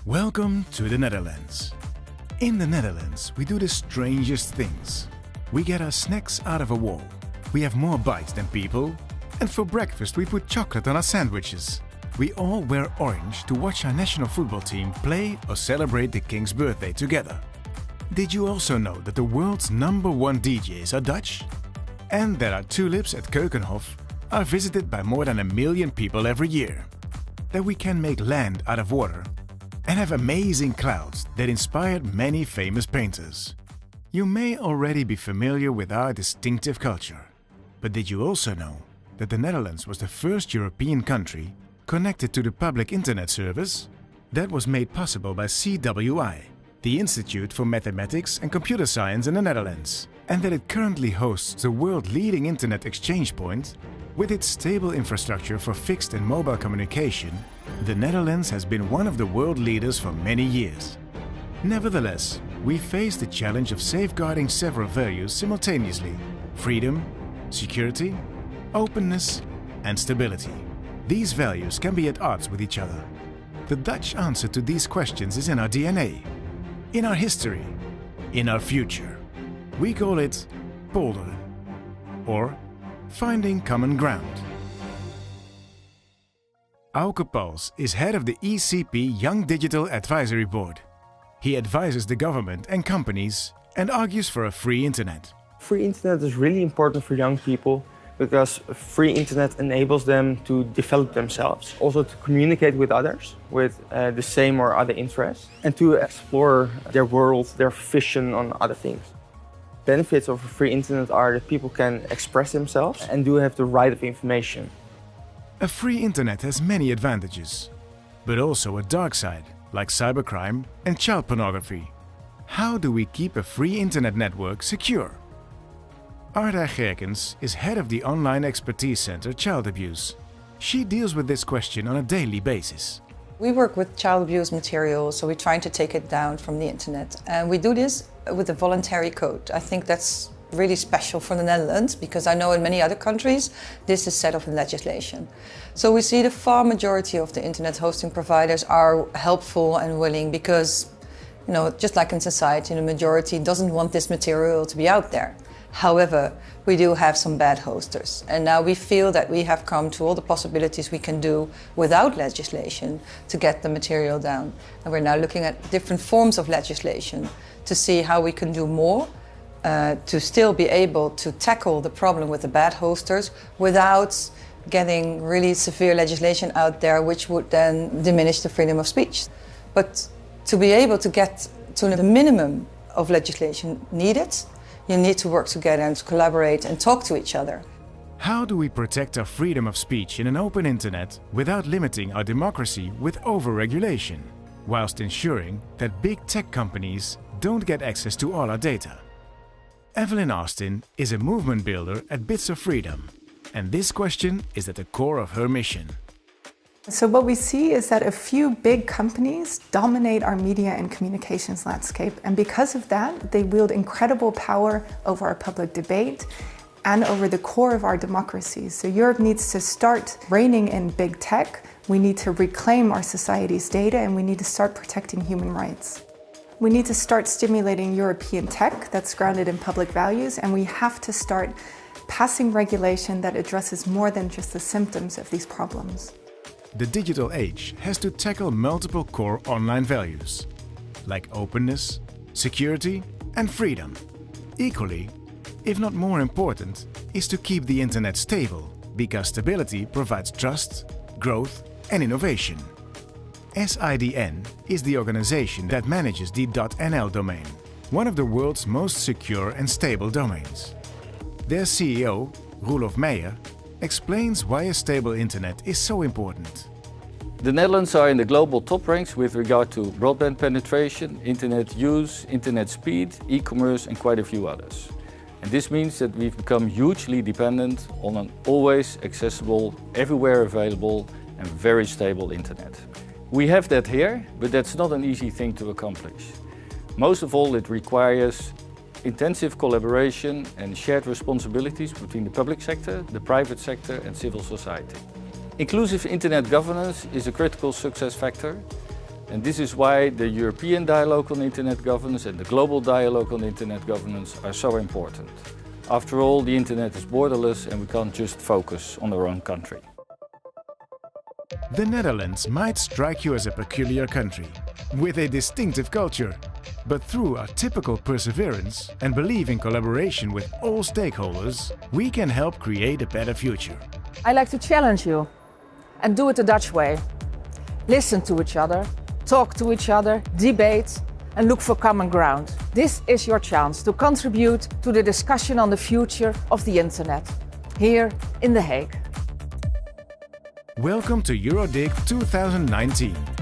Welcome to the Netherlands. In the Netherlands, we do the strangest things. We get our snacks out of a wall. We have more bites than people. And for breakfast, we put chocolate on our sandwiches. We all wear orange to watch our national football team play or celebrate the King's birthday together. Did you also know that the world's #1 DJs are Dutch? And that our tulips at Keukenhof are visited by more than 1 million people every year? That we can make land out of water and have amazing clouds that inspired many famous painters. You may already be familiar with our distinctive culture. But did you also know that the Netherlands was the first European country connected to the public internet service? That was made possible by CWI, the Institute for Mathematics and Computer Science in the Netherlands, and that it currently hosts the world-leading internet exchange point. With its stable infrastructure for fixed and mobile communication, the Netherlands has been one of the world leaders for many years. Nevertheless, we face the challenge of safeguarding several values simultaneously: freedom, security, openness, and stability. These values can be at odds with each other. The Dutch answer to these questions is in our DNA, in our history, in our future. We call it polderen, or finding common ground. Auke Pals is head of the ECP Young Digital Advisory Board. He advises the government and companies and argues for a free internet. Free internet is really important for young people because free internet enables them to develop themselves, also to communicate with others with the same or other interests, and to explore their world, their vision on other things. Benefits of a free internet are that people can express themselves and do have the right of information. A free internet has many advantages, but also a dark side, like cybercrime and child pornography. How do we keep a free internet network secure? Arda Gerkens is head of the online expertise center Child Abuse. She deals with this question on a daily basis. We work with child abuse material, so we're trying to take it down from the internet. And we do this with a voluntary code. I think that's really special for the Netherlands, because I know in many other countries this is set up in legislation. So we see the far majority of the internet hosting providers are helpful and willing because, just like in society, the majority doesn't want this material to be out there. However, we do have some bad hosters, and now we feel that we have come to all the possibilities we can do without legislation to get the material down. And we're now looking at different forms of legislation to see how we can do more to still be able to tackle the problem with the bad hosters without getting really severe legislation out there which would then diminish the freedom of speech. But to be able to get to the minimum of legislation needed, you need to work together and to collaborate and talk to each other. How do we protect our freedom of speech in an open internet without limiting our democracy with over-regulation, whilst ensuring that big tech companies don't get access to all our data? Evelyn Austin is a movement builder at Bits of Freedom, and this question is at the core of her mission. So what we see is that a few big companies dominate our media and communications landscape, and because of that, they wield incredible power over our public debate and over the core of our democracies. So Europe needs to start reining in big tech, we need to reclaim our society's data, and we need to start protecting human rights. We need to start stimulating European tech that's grounded in public values, and we have to start passing regulation that addresses more than just the symptoms of these problems. The digital age has to tackle multiple core online values, like openness, security, and freedom. Equally, if not more important, is to keep the internet stable, because stability provides trust, growth, and innovation. SIDN is the organization that manages the .nl domain, one of the world's most secure and stable domains. Their CEO, Roelof Meijer, explains why a stable internet is so important. The Netherlands are in the global top ranks with regard to broadband penetration, internet use, internet speed, e-commerce and quite a few others. And this means that we've become hugely dependent on an always accessible, everywhere available and very stable internet. We have that here, but that's not an easy thing to accomplish. Most of all, it requires intensive collaboration and shared responsibilities between the public sector, the private sector and civil society. Inclusive internet governance is a critical success factor. And this is why the European dialogue on internet governance and the global dialogue on internet governance are so important. After all, the internet is borderless and we can't just focus on our own country. The Netherlands might strike you as a peculiar country, with a distinctive culture. But through our typical perseverance and belief in collaboration with all stakeholders, we can help create a better future. I like to challenge you and do it the Dutch way. Listen to each other, talk to each other, debate and look for common ground. This is your chance to contribute to the discussion on the future of the internet, here in The Hague. Welcome to EuroDig 2019.